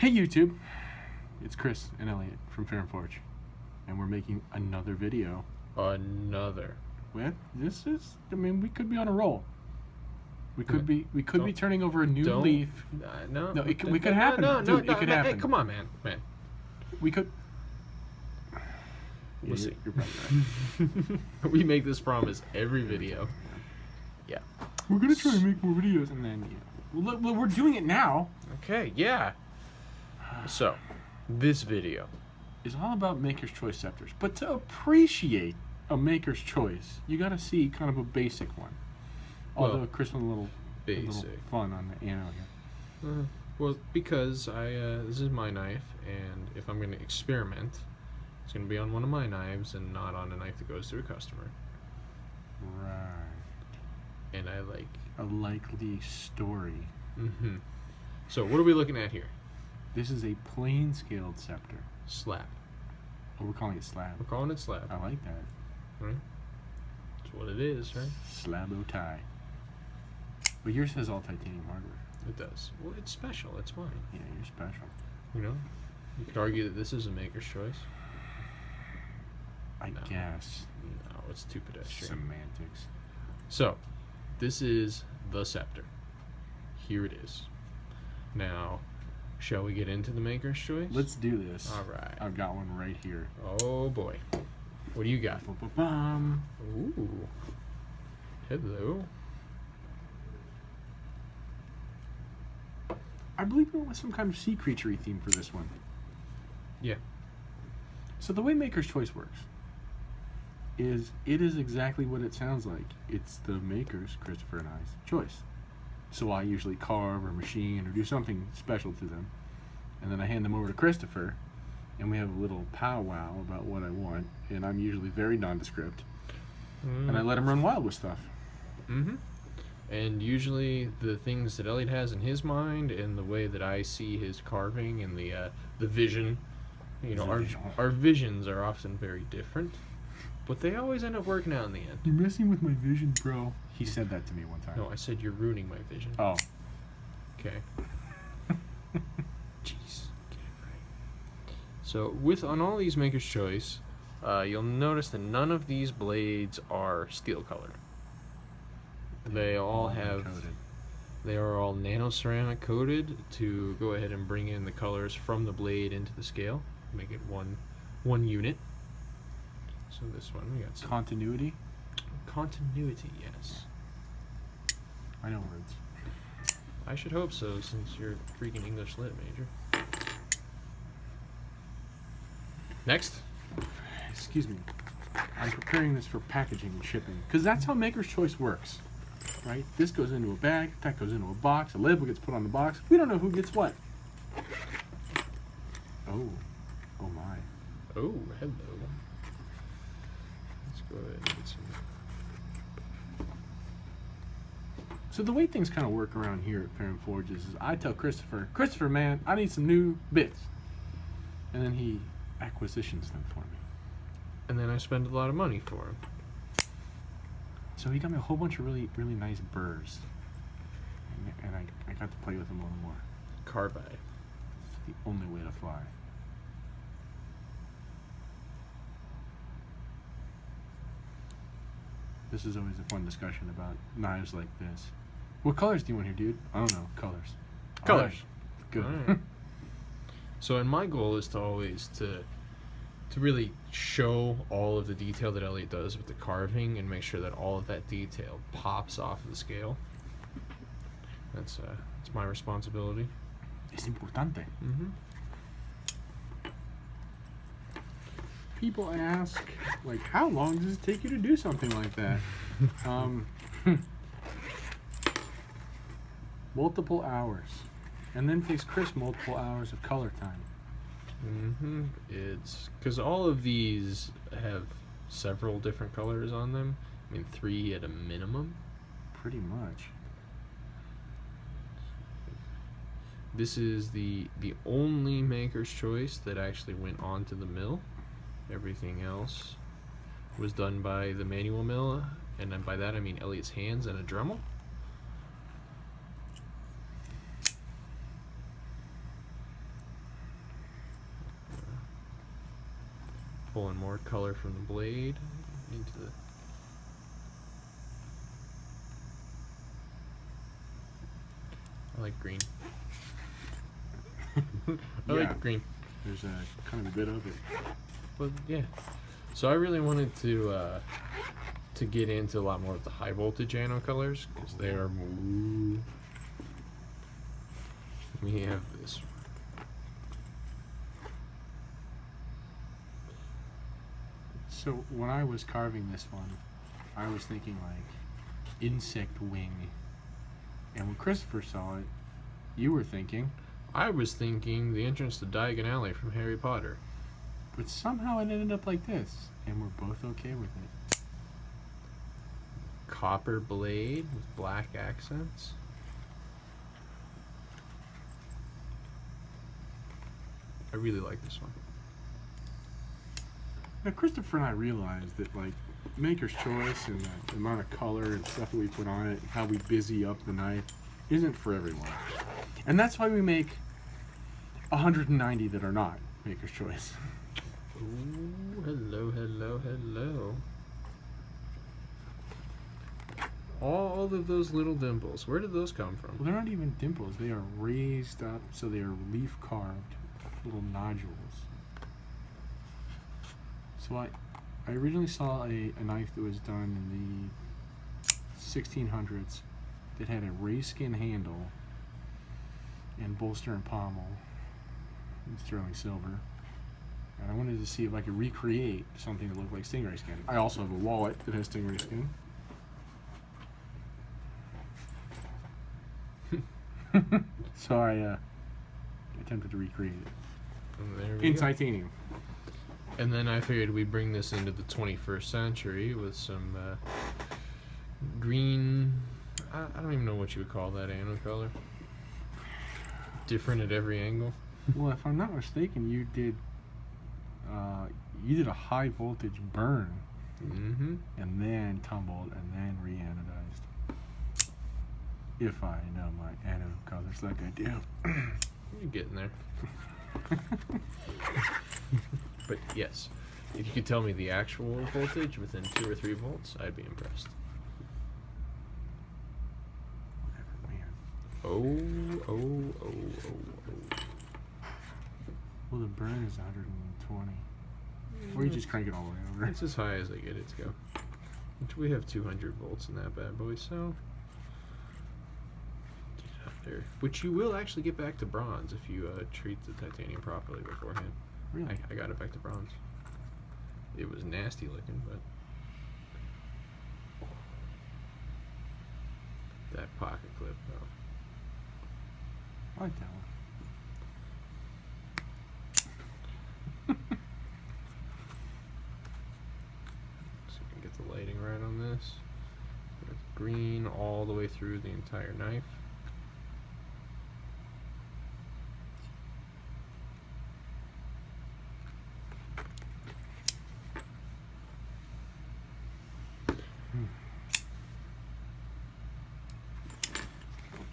Hey YouTube, it's Chris and Elliot from Ferrum, and we're making another video. Another. Well, this is, I mean, we could be on a roll. We could be turning over a new leaf. No, we could happen. Dude, it could happen. Hey, come on, man. We could. We'll see. You're probably right. We make this promise every video. Yeah. We're gonna try to make more videos, and then well, we're doing it now. Okay. Yeah. So, this video is all about Makers Choice Septers, but to appreciate a Maker's Choice, you gotta see kind of a basic one. Although Chris went a little fun on the anno here. Well, because this is my knife, and if I'm going to experiment, it's going to be on one of my knives and not on a knife that goes to a customer. Right. And I like a likely story. Mm-hmm. So what are we looking at here? This is a plain scaled scepter. Slab. Oh, we're calling it slab. We're calling it slab. I like that. Right? That's what it is, right? Slab-o-tie. But yours has all titanium hardware. It does. Well, it's special. It's mine. Yeah, you're special. You know? You could argue that this is a Maker's Choice. I guess. No, it's too pedestrian. Semantics. So, this is the Septer. Here it is. Now, shall we get into the Maker's Choice? Let's do this. All right. I've got one right here. Oh, boy. What do you got? Ooh. Hello. I believe we went with some kind of sea creature-y theme for this one. Yeah. So the way Maker's Choice works is it is exactly what it sounds like. It's the maker's, Christopher and I's, choice. So I usually carve or machine or do something special to them. And then I hand them over to Christopher, and we have a little powwow about what I want. And I'm usually very nondescript. And I let him run wild with stuff. Mm-hmm. And usually the things that Elliot has in his mind and the way that I see his carving and the vision, you know, our visions are often very different, but they always end up working out in the end. You're messing with my vision, bro. He said that to me one time. No, I said you're ruining my vision. Oh. Okay. Jeez, get it right. So on all these Maker's Choice, you'll notice that none of these blades are steel colored. They all have, they are all nano ceramic coated to go ahead and bring in the colors from the blade into the scale, make it one unit. So this one we got some continuity. Continuity, yes. I know words. I should hope so, since you're a freaking English lit major. Next. Excuse me. I'm preparing this for packaging and shipping, because that's how Maker's Choice works. Right? This goes into a bag, that goes into a box, a label gets put on the box. We don't know who gets what. Oh my. Oh, hello. Let's go ahead and get some. So the way things kind of work around here at Ferrum Forges is I tell Christopher, man, I need some new bits. And then he acquisitions them for me. And then I spend a lot of money for him. So he got me a whole bunch of really nice burrs. And I got to play with them a little more. Carbide. It's the only way to fly. This is always a fun discussion about knives like this. What colors do you want here, dude? I don't know. Colors. Colors. Right. Good. Right. So, and my goal is to always to really show all of the detail that Elliot does with the carving and make sure that all of that detail pops off of the scale. That's it's my responsibility. Es importante. Mm-hmm. People ask, like, how long does it take you to do something like that? Multiple hours. And then takes Chris multiple hours of color time. Mm-hmm. It's because all of these have several different colors on them. I mean, 3 at a minimum. Pretty much. This is the only Maker's Choice that actually went onto the mill. Everything else was done by the manual mill, and then by that I mean Elliot's hands and a Dremel. pulling more color from the blade into the. I like green. I like green. There's a kind of a bit of it. But yeah. So I really wanted to get into a lot more of the high voltage anode colors because they are. We have this. So when I was carving this one, I was thinking like insect wing, and when Christopher saw it, you were thinking. I was thinking the entrance to Diagon Alley from Harry Potter. But somehow it ended up like this, and we're both okay with it. Copper blade with black accents. I really like this one. Now, Christopher and I realized that, like, Maker's Choice and the amount of color and stuff that we put on it, how we busy up the knife, isn't for everyone. And that's why we make 190 that are not Maker's Choice. Ooh, hello, hello, hello. All of those little dimples, where did those come from? Well, they're not even dimples. They are raised up, so they are leaf carved little nodules. So I originally saw a knife that was done in the 1600s that had a raised skin handle and bolster and pommel in sterling silver. And I wanted to see if I could recreate something that looked like stingray skin. I also have a wallet that has stingray skin. So I attempted to recreate it in titanium. And then I figured we'd bring this into the 21st century with some green. I don't even know what you would call that anode color. Different at every angle. Well, if I'm not mistaken, you did a high voltage burn, Mm-hmm. and then tumbled, and then re-anodized. If I know my anode colors like I do. You're getting there. But yes, if you could tell me the actual voltage within 2 or 3 volts, I'd be impressed. Man. Oh. Well, the burn is 120. Or you just crank it all the way over. It's as high as I get it to go. Which we have 200 volts in that bad boy, so get it up there. Which you will actually get back to bronze if you treat the titanium properly beforehand. Really? I got it back to bronze. It was nasty looking, but that pocket clip though. I like that one. So you can get the lighting right on this. With green all the way through the entire knife.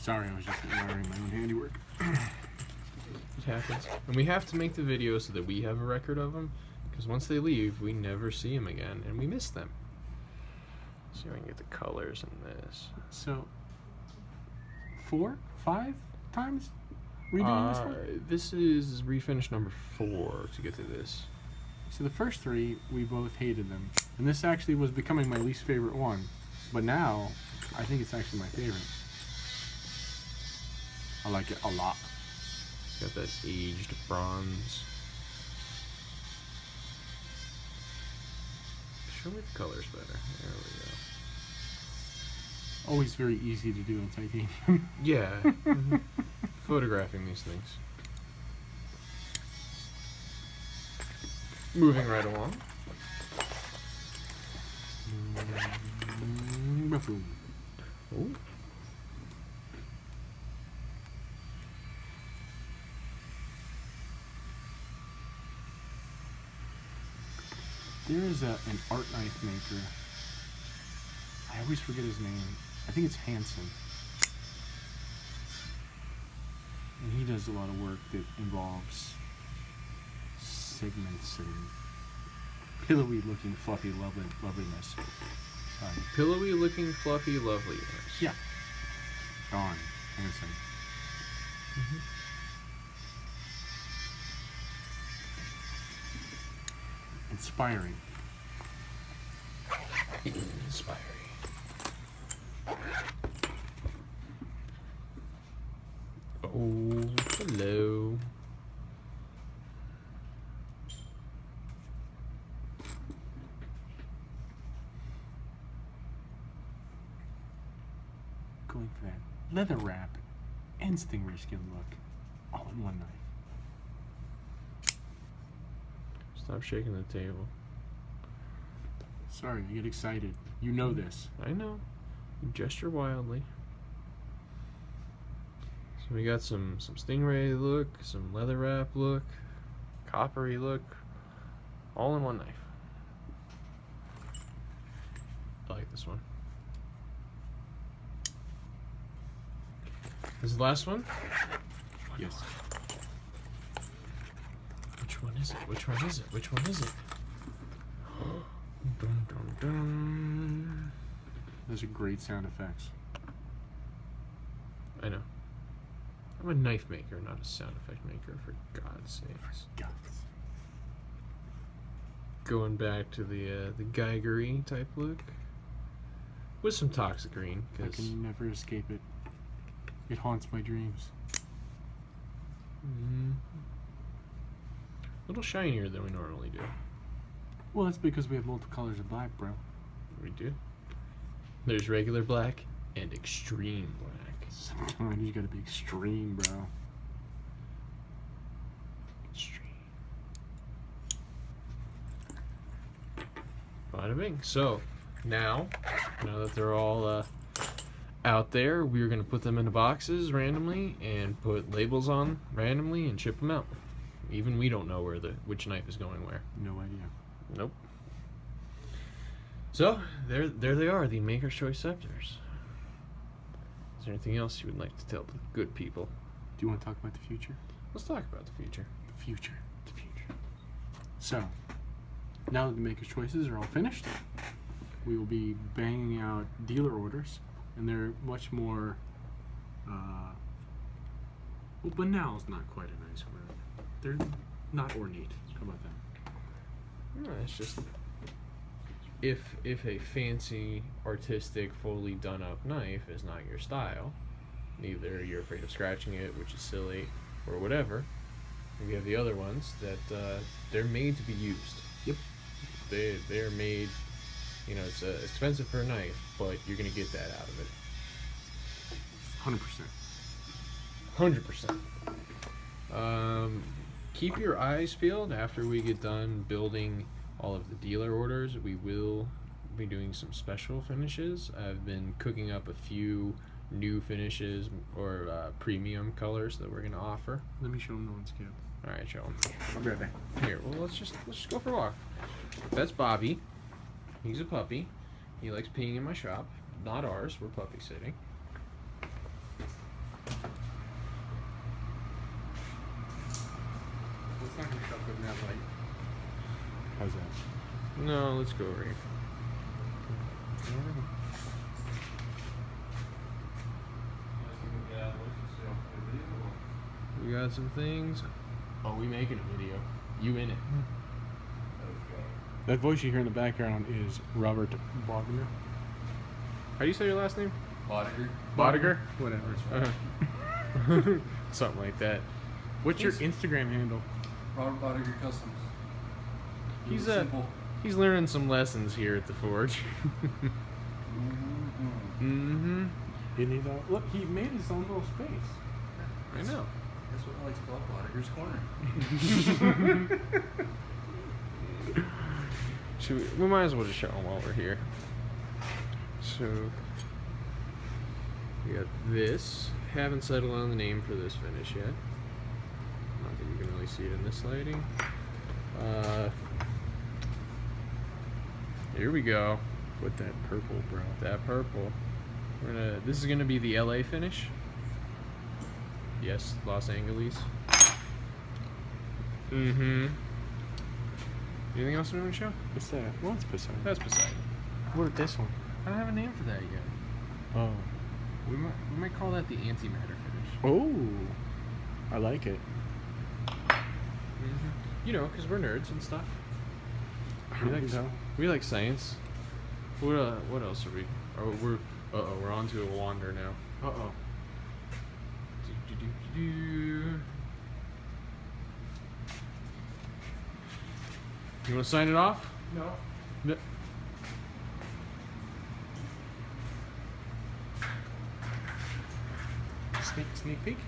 Sorry, I was just admiring my own handiwork. It happens. And we have to make the video so that we have a record of them, because once they leave, we never see them again, and we miss them. See if I can get the colors in this. So, 4, 5 times redoing this one? This is refinish number 4 to get to this. So the first 3, we both hated them. And this actually was becoming my least favorite one. But now, I think it's actually my favorite. I like it a lot. Got that aged bronze. Show me the colors better. There we go. Always very easy to do in titanium. Yeah. Photographing these things. Moving right along. Oh. There is an art knife maker. I always forget his name. I think it's Hanson. And he does a lot of work that involves segments and pillowy looking fluffy loveliness. Sorry. Pillowy looking fluffy loveliness. Yeah. Darn. Handsome. Inspiring. Inspiring. Oh, hello. Going for that leather wrap and stingray skin look all in one knife. Stop shaking the table. Sorry, I get excited. You know this. I know. You gesture wildly. So we got some stingray look, some leather wrap look, coppery look, all in one knife. I like this one. This is the last one? Yes. Which one is it? Which one is it? Which one is it? Dun, dun, dun. Those are great sound effects. I know. I'm a knife maker, not a sound effect maker, for God's sakes. Guys. Going back to the Geigery type look. With some toxic green, I because can never escape it. It haunts my dreams. a little shinier than we normally do. Well, that's because we have multiple colors of black, bro. We do. There's regular black and extreme black. Sometimes you gotta be extreme, bro. Extreme. Bada bing. So, now that they're all out there, we're going to put them into boxes randomly and put labels on randomly and ship them out. Even we don't know which knife is going where. No idea. Nope. So, there they are, the Makers Choice Septers. Is there anything else you would like to tell the good people? Do you want to talk about the future? Let's talk about the future. The future. The future. So, now that the Maker's Choices are all finished, we will be banging out dealer orders, and they're much more, well, banal is not quite a nice word. They're not ornate. How about that? No, it's just if a fancy, artistic, fully done up knife is not your style, either you're afraid of scratching it, which is silly, or whatever. We have the other ones that they're made to be used. Yep. They're made. You know, it's expensive for a knife, but you're gonna get that out of it. 100%. 100%. Keep your eyes peeled after we get done building all of the dealer orders. We will be doing some special finishes. I've been cooking up a few new finishes or premium colors that we're gonna offer. Let me show them the one scale. All right, show them. I'll be right back. Here, well, let's just go for a walk. That's Bobby. He's a puppy. He likes peeing in my shop. Not ours. We're puppy sitting. Let's not gonna shop in that light. How's that? No, let's go over here. We got some things. Oh, we making a video. You in it? That voice you hear in the background is Robert Wagner. How do you say your last name? Bodiger. Bodiger? Whatever. Something like that. What's your Instagram handle? Robert Bodiger Customs. He's Simple. he's learning some lessons here at the forge. Mm-hmm. Isn't he though? Look, he made his own little space. I know. That's what I like to call Bodiger's Corner. We might as well just show them while we're here. So we got this. Haven't settled on the name for this finish yet. Not that you can really see it in this lighting. Here we go. With that purple, bro. That purple. This is gonna be the LA finish. Yes, Los Angeles. Mm-hmm. Anything else we want to show? What's that? What's Poseidon? That's Poseidon. What is this one? I don't have a name for that yet. Oh. We might call that the antimatter finish. Oh. I like it. You know, because we're nerds and stuff. So. We like science. What else are we? Oh, we're on to a wander now. Uh-oh. You want to sign it off? No. No. Sneak peek.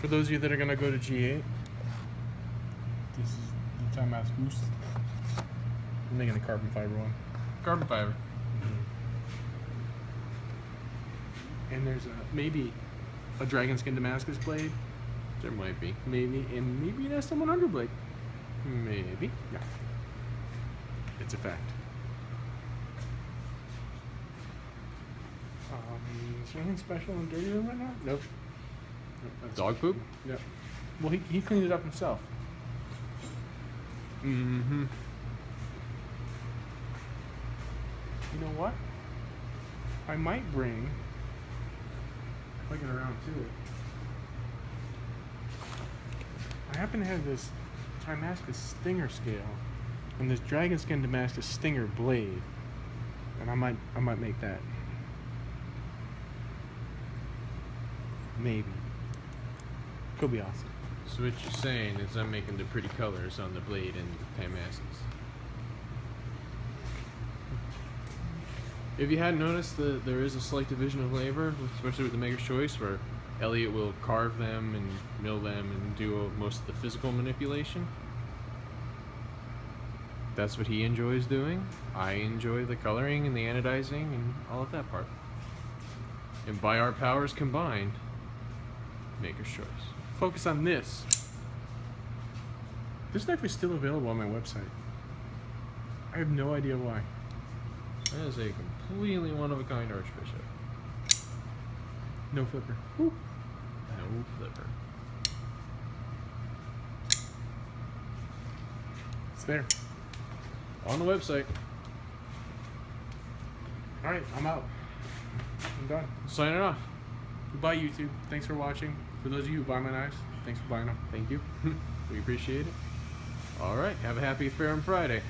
For those of you that are gonna go to G8, this is the time mouse goose. I'm making the carbon fiber one. Carbon fiber. And there's maybe a dragon skin Damascus blade, There might be. maybe, and maybe an SM100 blade. Maybe. Yeah. It's a fact. Is there anything special and dirty right now? Nope. That's Dog poop? Yep. Well, he cleaned it up himself. Mm-hmm. You know what? I might bring. I'll get around to it. I happen to have this Damascus Stinger scale and this dragon skin Damascus Stinger blade, and I might make that. Maybe. Could be awesome. So what you're saying is I'm making the pretty colors on the blade and Damascus. If you hadn't noticed, there is a slight division of labor, especially with the Maker's Choice, where Elliot will carve them and mill them and do most of the physical manipulation. That's what he enjoys doing. I enjoy the coloring and the anodizing and all of that part. And by our powers combined, Maker's Choice. Focus on this. This knife is still available on my website. I have no idea why. That is a completely one-of-a-kind archbishop. No flipper. No flipper. It's there. On the website. All right, I'm out. I'm done. Sign it off. Goodbye, YouTube. Thanks for watching. For those of you who buy my knives, thanks for buying them. Thank you. We appreciate it. All right. Have a happy Ferrum Friday.